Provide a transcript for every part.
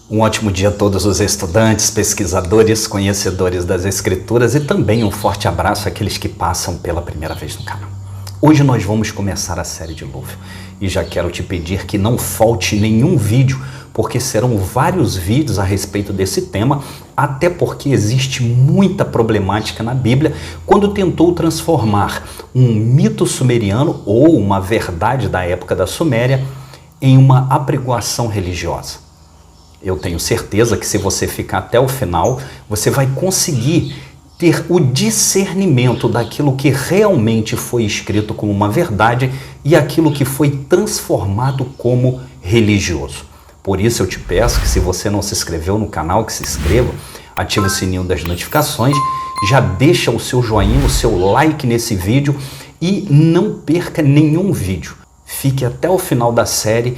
Um ótimo dia a todos os estudantes, pesquisadores, conhecedores das Escrituras e também um forte abraço àqueles que passam pela primeira vez no canal. Hoje nós vamos começar a série Dilúvio e já quero te pedir que não falte nenhum vídeo, porque serão vários vídeos a respeito desse tema, até porque existe muita problemática na Bíblia quando tentou transformar um mito sumeriano ou uma verdade da época da Suméria em uma apregoação religiosa. Eu tenho certeza que se você ficar até o final, você vai conseguir ter o discernimento daquilo que realmente foi escrito como uma verdade e aquilo que foi transformado como religioso. Por isso eu te peço que, se você não se inscreveu no canal, que se inscreva, ative o sininho das notificações, já deixa o seu joinha, o seu like nesse vídeo e não perca nenhum vídeo. Fique até o final da série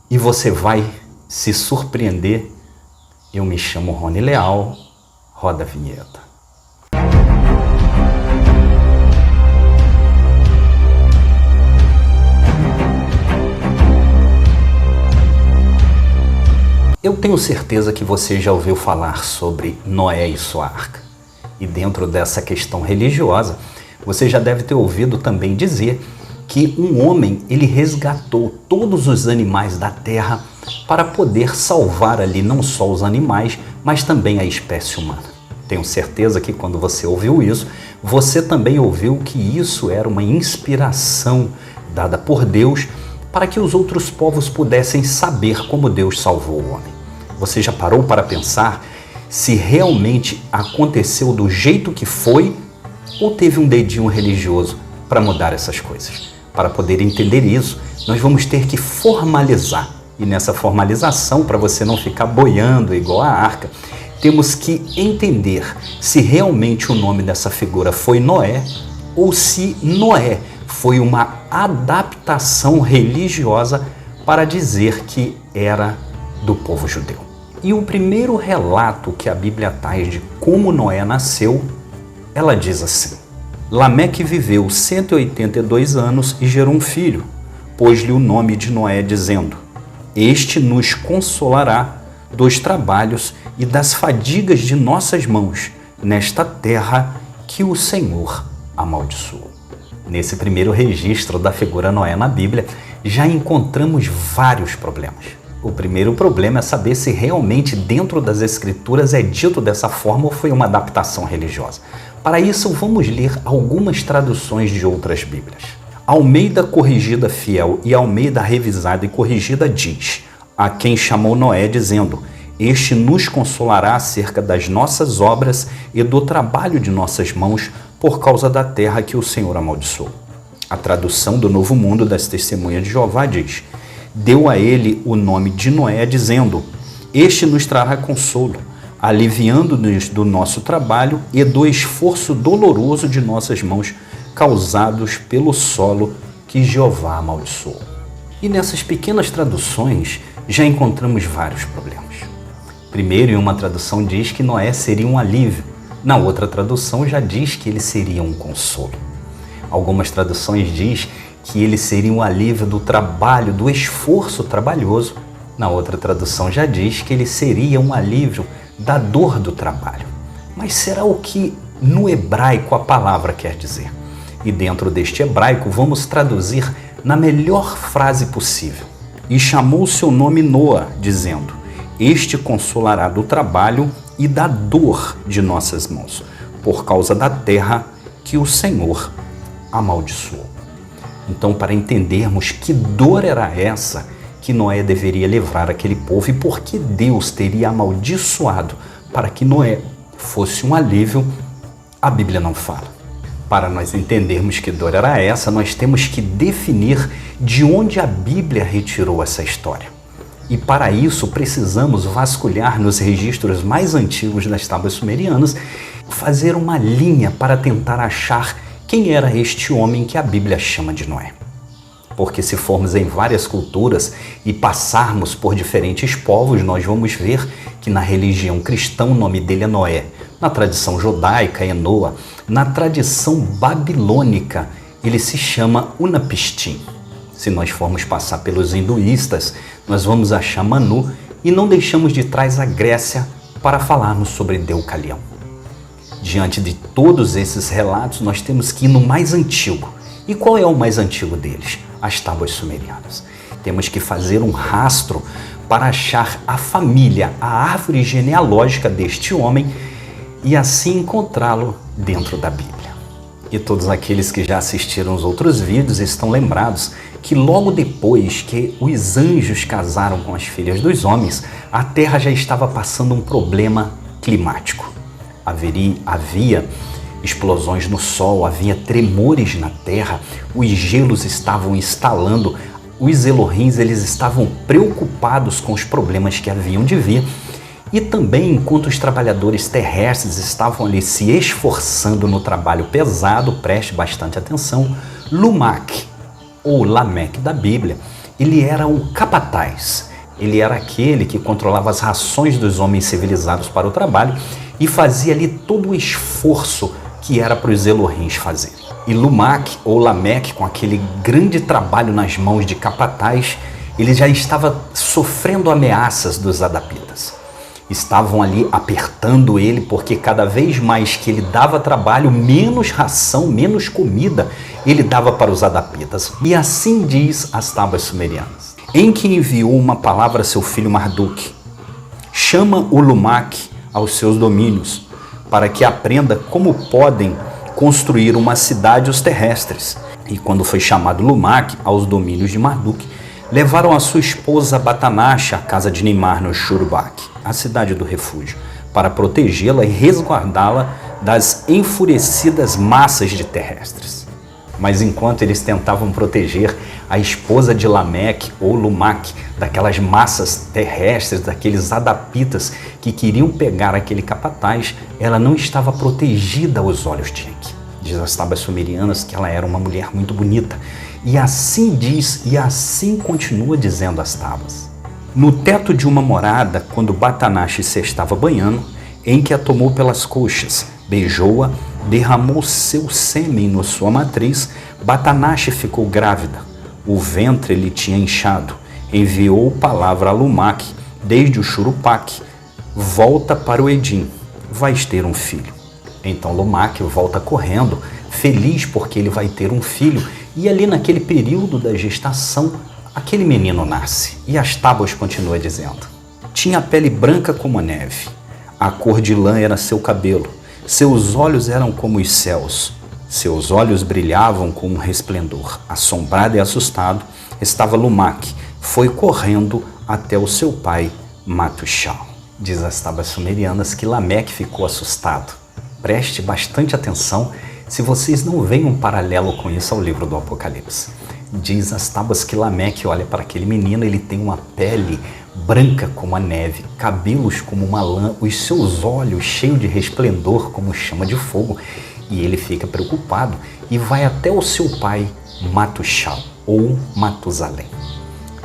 e você vai se surpreender. Eu me chamo Rony Leal, roda a vinheta. Eu tenho certeza que você já ouviu falar sobre Noé e sua arca. E dentro dessa questão religiosa, você já deve ter ouvido também dizer que um homem, ele resgatou todos os animais da terra para poder salvar ali não só os animais, mas também a espécie humana. Tenho certeza que quando você ouviu isso, você também ouviu que isso era uma inspiração dada por Deus para que os outros povos pudessem saber como Deus salvou o homem. Você já parou para pensar se realmente aconteceu do jeito que foi ou teve um dedinho religioso para mudar essas coisas? Para poder entender isso, nós vamos ter que formalizar. E nessa formalização, para você não ficar boiando igual a arca, temos que entender se realmente o nome dessa figura foi Noé ou se Noé foi uma adaptação religiosa para dizer que era do povo judeu. E o primeiro relato que a Bíblia traz de como Noé nasceu, ela diz assim: Lameque viveu 182 anos e gerou um filho, pôs-lhe o nome de Noé, dizendo: Este nos consolará dos trabalhos e das fadigas de nossas mãos, nesta terra que o Senhor amaldiçoou. Nesse primeiro registro da figura Noé na Bíblia, já encontramos vários problemas. O primeiro problema é saber se realmente dentro das Escrituras é dito dessa forma ou foi uma adaptação religiosa. Para isso, vamos ler algumas traduções de outras Bíblias. Almeida Corrigida Fiel e Almeida Revisada e Corrigida diz: A quem chamou Noé, dizendo: Este nos consolará acerca das nossas obras e do trabalho de nossas mãos, por causa da terra que o Senhor amaldiçoou. A tradução do Novo Mundo das Testemunhas de Jeová diz: Deu a ele o nome de Noé, dizendo: Este nos trará consolo, aliviando-nos do nosso trabalho e do esforço doloroso de nossas mãos, causados pelo solo que Jeová amaldiçoou. E nessas pequenas traduções já encontramos vários problemas. Primeiro, em uma tradução diz que Noé seria um alívio, na outra tradução já diz que ele seria um consolo. Algumas traduções diz que ele seria um alívio do trabalho, do esforço trabalhoso. Na outra tradução já diz que ele seria um alívio da dor do trabalho. Mas será o que no hebraico a palavra quer dizer? E dentro deste hebraico vamos traduzir na melhor frase possível. E chamou o seu nome Noa, dizendo: Este consolará do trabalho e da dor de nossas mãos, por causa da terra que o Senhor amaldiçoou. Então, para entendermos que dor era essa que Noé deveria livrar aquele povo e por que Deus teria amaldiçoado para que Noé fosse um alívio, a Bíblia não fala. Para nós entendermos que dor era essa, nós temos que definir de onde a Bíblia retirou essa história. E para isso precisamos vasculhar nos registros mais antigos das tábuas sumerianas, fazer uma linha para tentar achar quem era este homem que a Bíblia chama de Noé. Porque se formos em várias culturas e passarmos por diferentes povos, nós vamos ver que na religião cristã o nome dele é Noé. Na tradição judaica é Noa. Na tradição babilônica ele se chama Unapistim. Se nós formos passar pelos hinduístas, nós vamos achar Manu, e não deixamos de trás a Grécia para falarmos sobre Deucalião. Diante de todos esses relatos, nós temos que ir no mais antigo. E qual é o mais antigo deles? As tábuas sumerianas. Temos que fazer um rastro para achar a família, a árvore genealógica deste homem e assim encontrá-lo dentro da Bíblia. E todos aqueles que já assistiram os outros vídeos estão lembrados que logo depois que os anjos casaram com as filhas dos homens, a terra já estava passando um problema climático. Havia explosões no sol, havia tremores na terra, os gelos estavam estalando, os Elohims eles estavam preocupados com os problemas que haviam de vir. E também, enquanto os trabalhadores terrestres estavam ali se esforçando no trabalho pesado, preste bastante atenção, Lumak, ou Lameque da Bíblia, ele era o capataz. Ele era aquele que controlava as rações dos homens civilizados para o trabalho e fazia ali todo o esforço que era para os Elohims fazerem. E Lumak, ou Lameque, com aquele grande trabalho nas mãos de capataz, ele já estava sofrendo ameaças dos Adapitas. Estavam ali apertando ele porque cada vez mais que ele dava trabalho, menos ração, menos comida ele dava para os Adapitas. E assim diz as tábuas sumerianas. Em que enviou uma palavra a seu filho Marduk, chama o Lumak aos seus domínios, para que aprenda como podem construir uma cidade os terrestres. E quando foi chamado Lumak aos domínios de Marduk, levaram a sua esposa Batanash à casa de Nimar no Shurubak, a cidade do refúgio, para protegê-la e resguardá-la das enfurecidas massas de terrestres. Mas enquanto eles tentavam proteger a esposa de Lameque ou Lumak daquelas massas terrestres, daqueles Adapitas que queriam pegar aquele capataz, ela não estava protegida aos olhos de Enki. Diz as tábuas sumerianas que ela era uma mulher muito bonita. E assim diz, e assim continua dizendo as tábuas. No teto de uma morada, quando Batanash se estava banhando, Enki a tomou pelas coxas, beijou-a, derramou seu sêmen na sua matriz, Batanash ficou grávida. O ventre lhe tinha inchado. Enviou palavra a Lumak, desde o Shuruppak, volta para o Edim, vais ter um filho. Então Lumak volta correndo, feliz porque ele vai ter um filho, e ali naquele período da gestação, aquele menino nasce. E as tábuas continuam dizendo. Tinha a pele branca como a neve, a cor de lã era seu cabelo, seus olhos eram como os céus, seus olhos brilhavam com um resplendor. Assombrado e assustado, estava Lumak, foi correndo até o seu pai, Matushal. Diz as tábuas sumerianas que Lameque ficou assustado. Preste bastante atenção se vocês não veem um paralelo com isso ao livro do Apocalipse. Diz as tábuas que Lameque olha para aquele menino, ele tem uma pele branca como a neve, cabelos como uma lã, os seus olhos cheios de resplendor como chama de fogo, e ele fica preocupado e vai até o seu pai Matushal, ou Matusalém.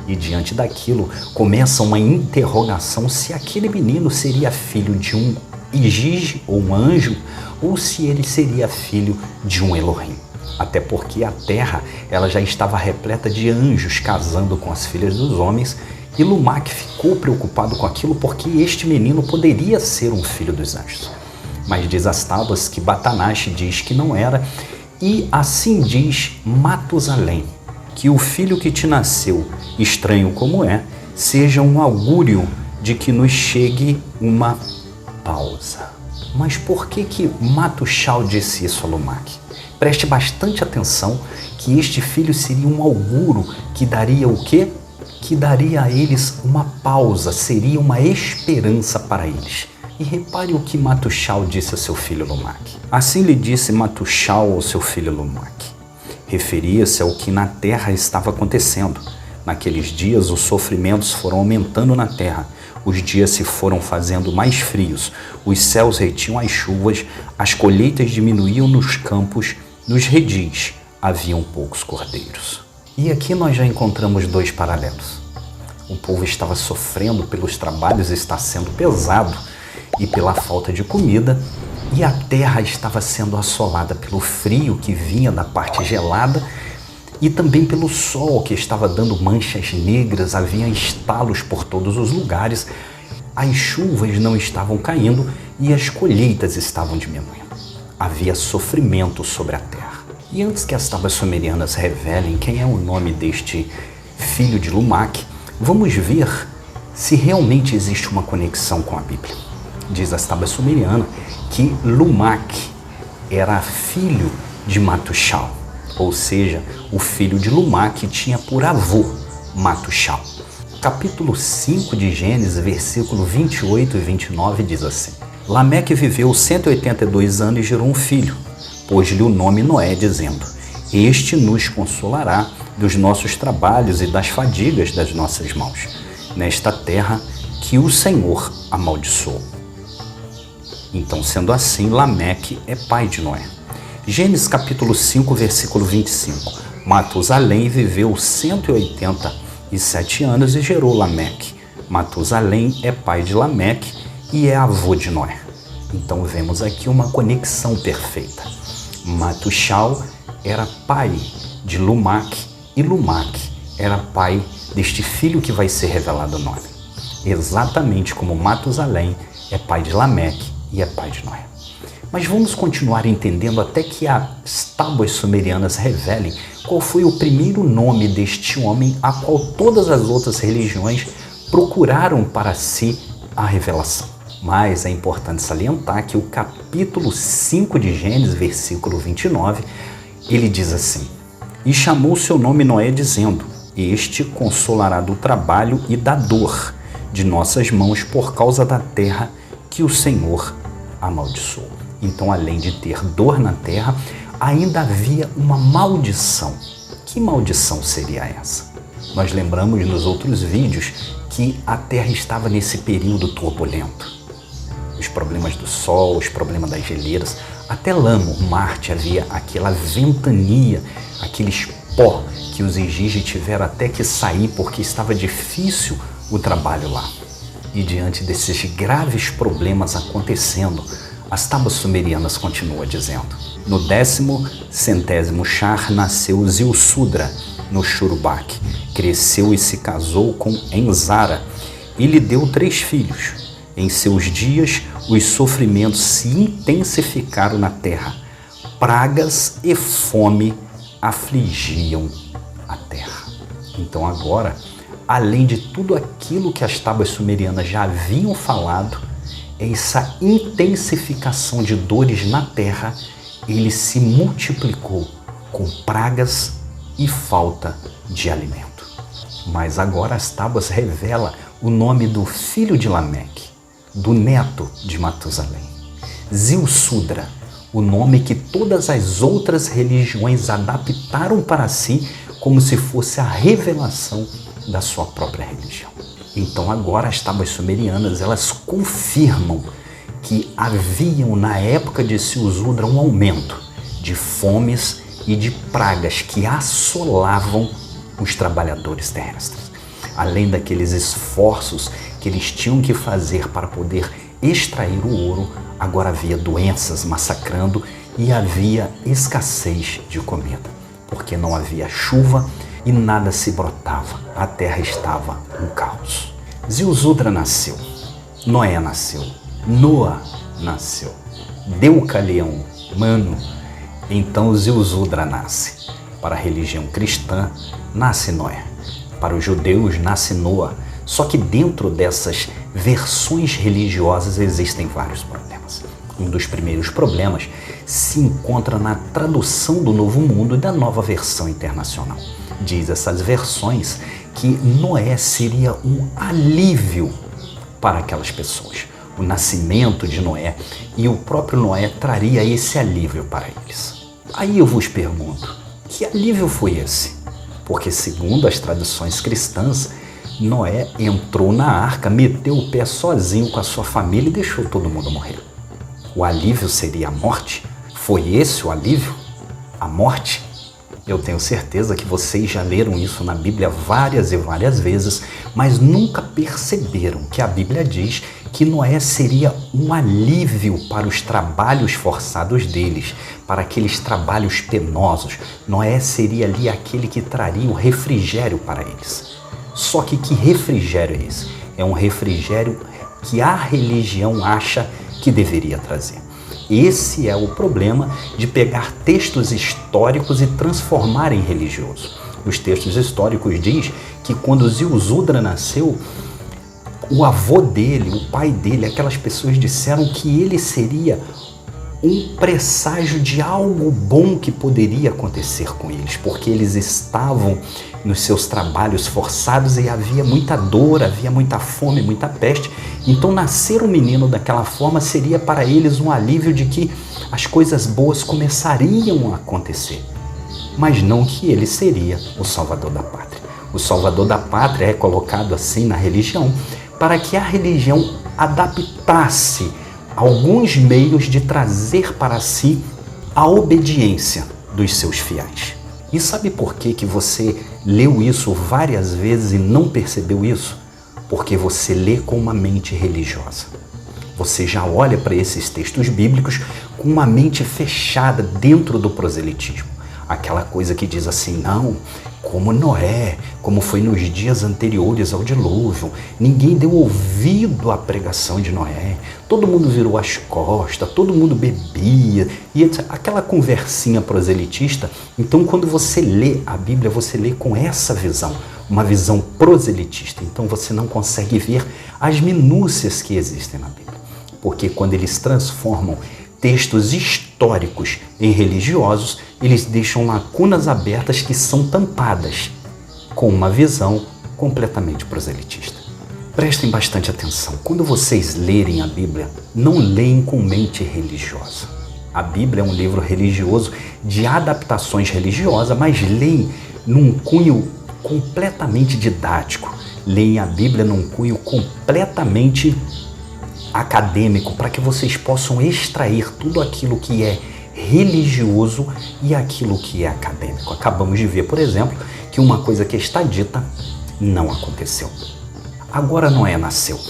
E diante daquilo começa uma interrogação se aquele menino seria filho de um Igige ou um anjo, ou se ele seria filho de um Elohim. Até porque a terra ela já estava repleta de anjos casando com as filhas dos homens, e Lumak ficou preocupado com aquilo porque este menino poderia ser um filho dos anjos. Mas diz as tábuas que Batanash diz que não era, e assim diz Matusalém, que o filho que te nasceu, estranho como é, seja um augúrio de que nos chegue uma pausa. Mas por que Matushal disse isso a Lumak? Preste bastante atenção que este filho seria um auguro que daria o quê? Que daria a eles uma pausa, seria uma esperança para eles. E repare o que Matushal disse a seu filho Lumak. Assim lhe disse Matushal ao seu filho Lumak. Referia-se ao que na terra estava acontecendo. Naqueles dias os sofrimentos foram aumentando na terra. Os dias se foram fazendo mais frios, os céus retinham as chuvas, as colheitas diminuíam nos campos, nos redis haviam poucos cordeiros. E aqui nós já encontramos dois paralelos. O povo estava sofrendo pelos trabalhos, está sendo pesado, e pela falta de comida, e a terra estava sendo assolada pelo frio que vinha da parte gelada, e também pelo sol que estava dando manchas negras, havia estalos por todos os lugares, as chuvas não estavam caindo e as colheitas estavam diminuindo. Havia sofrimento sobre a terra. E antes que as tábuas sumerianas revelem quem é o nome deste filho de Lumaque, vamos ver se realmente existe uma conexão com a Bíblia. Diz as tábuas sumerianas que Lumaque era filho de Matushal, ou seja, o filho de Lumaque tinha por avô Matushal. Capítulo 5 de Gênesis, versículo 28 e 29 diz assim: Lameque viveu 182 anos e gerou um filho. Pôs-lhe o nome Noé, dizendo: Este nos consolará dos nossos trabalhos e das fadigas das nossas mãos, nesta terra que o Senhor amaldiçoou. Então, sendo assim, Lameque é pai de Noé. Gênesis capítulo 5, versículo 25. Matusalém viveu 187 anos e gerou Lameque. Matusalém é pai de Lameque e é avô de Noé. Então vemos aqui uma conexão perfeita. Matushal era pai de Lumaque e Lumaque era pai deste filho que vai ser revelado o nome. Exatamente como Matusalém é pai de Lameque e é pai de Noé. Mas vamos continuar entendendo até que as tábuas sumerianas revelem qual foi o primeiro nome deste homem a qual todas as outras religiões procuraram para si a revelação. Mas é importante salientar que o capítulo 5 de Gênesis, versículo 29, ele diz assim: E chamou seu nome Noé, dizendo: Este consolará do trabalho e da dor de nossas mãos por causa da terra que o Senhor amaldiçoou. Então, além de ter dor na terra, ainda havia uma maldição. Que maldição seria essa? Nós lembramos nos outros vídeos que a terra estava nesse período turbulento. Os problemas do sol, os problemas das geleiras, até Lamo, Marte, havia aquela ventania, aqueles pó que os egípcios tiveram até que sair porque estava difícil o trabalho lá. E diante desses graves problemas acontecendo, as tábuas sumerianas continuam dizendo: No 10º char nasceu Zilsudra, no Shurbaque, cresceu e se casou com Enzara e lhe deu 3 filhos. Em seus dias, os sofrimentos se intensificaram na terra. Pragas e fome afligiam a terra. Então agora, além de tudo aquilo que as tábuas sumerianas já haviam falado, essa intensificação de dores na terra, ele se multiplicou com pragas e falta de alimento. Mas agora as tábuas revelam o nome do filho de Lameque, do neto de Matusalém, Zilsudra, o nome que todas as outras religiões adaptaram para si como se fosse a revelação da sua própria religião. Então agora as tábuas sumerianas, elas confirmam que haviam na época de Zilsudra um aumento de fomes e de pragas que assolavam os trabalhadores terrestres. Além daqueles esforços que eles tinham que fazer para poder extrair o ouro, agora havia doenças massacrando e havia escassez de comida, porque não havia chuva e nada se brotava. A terra estava um caos. Zilsudra nasceu, Noé nasceu, Noa nasceu, Deucalião, Mano. Então Zilsudra nasce. Para a religião cristã, nasce Noé. Para os judeus, nasce Noa. Só que dentro dessas versões religiosas existem vários problemas. Um dos primeiros problemas se encontra na tradução do Novo Mundo e da Nova Versão Internacional. Diz essas versões que Noé seria um alívio para aquelas pessoas. O nascimento de Noé e o próprio Noé traria esse alívio para eles. Aí eu vos pergunto, que alívio foi esse? Porque segundo as tradições cristãs, Noé entrou na arca, meteu o pé sozinho com a sua família e deixou todo mundo morrer. O alívio seria a morte? Foi esse o alívio? A morte? Eu tenho certeza que vocês já leram isso na Bíblia várias e várias vezes, mas nunca perceberam que a Bíblia diz que Noé seria um alívio para os trabalhos forçados deles, para aqueles trabalhos penosos. Noé seria ali aquele que traria o refrigério para eles. Só que refrigério é esse? É um refrigério que a religião acha que deveria trazer. Esse é o problema de pegar textos históricos e transformar em religioso. Os textos históricos diz que quando Zilzudra nasceu, o avô dele, o pai dele, aquelas pessoas disseram que ele seria um presságio de algo bom que poderia acontecer com eles, porque eles estavam nos seus trabalhos forçados e havia muita dor, havia muita fome, muita peste. Então nascer um menino daquela forma seria para eles um alívio de que as coisas boas começariam a acontecer, mas não que ele seria o salvador da pátria. O salvador da pátria é colocado assim na religião para que a religião adaptasse alguns meios de trazer para si a obediência dos seus fiéis. E sabe por que você leu isso várias vezes e não percebeu isso? Porque você lê com uma mente religiosa. Você já olha para esses textos bíblicos com uma mente fechada dentro do proselitismo. Aquela coisa que diz assim, não, como Noé, como foi nos dias anteriores ao dilúvio, ninguém deu ouvido à pregação de Noé, todo mundo virou as costas, todo mundo bebia, e aquela conversinha proselitista. Então, quando você lê a Bíblia, você lê com essa visão, uma visão proselitista. Então, você não consegue ver as minúcias que existem na Bíblia, porque quando eles transformam textos históricos em religiosos, eles deixam lacunas abertas que são tampadas com uma visão completamente proselitista. Prestem bastante atenção. Quando vocês lerem a Bíblia, não leem com mente religiosa. A Bíblia é um livro religioso de adaptações religiosas, mas leem num cunho completamente didático. Leem a Bíblia num cunho completamente acadêmico, para que vocês possam extrair tudo aquilo que é religioso e aquilo que é acadêmico. Acabamos de ver, por exemplo, que uma coisa que está dita não aconteceu. Agora Noé nasceu.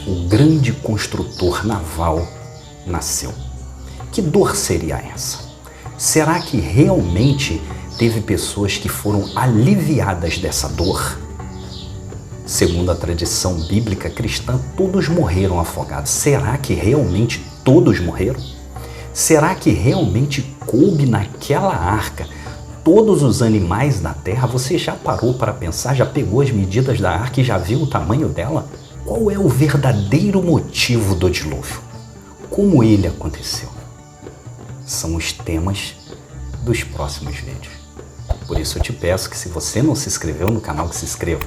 O grande construtor naval nasceu. Que dor seria essa? Será que realmente teve pessoas que foram aliviadas dessa dor? Segundo a tradição bíblica cristã, todos morreram afogados. Será que realmente todos morreram? Será que realmente coube naquela arca todos os animais da terra? Você já parou para pensar, já pegou as medidas da arca e já viu o tamanho dela? Qual é o verdadeiro motivo do dilúvio? Como ele aconteceu? São os temas dos próximos vídeos. Por isso eu te peço que, se você não se inscreveu no canal, que se inscreva,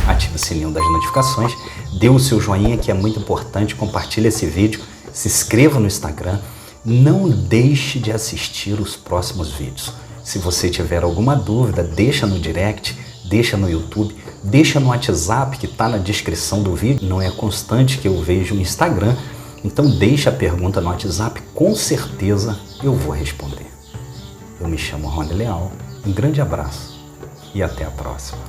ative o sininho das notificações, dê o seu joinha, que é muito importante, compartilhe esse vídeo, se inscreva no Instagram, não deixe de assistir os próximos vídeos. Se você tiver alguma dúvida, deixa no direct, deixa no YouTube, deixa no WhatsApp, que está na descrição do vídeo. Não é constante que eu vejo no Instagram, então deixa a pergunta no WhatsApp, com certeza eu vou responder. Eu me chamo Rony Leal. Um grande abraço e até a próxima.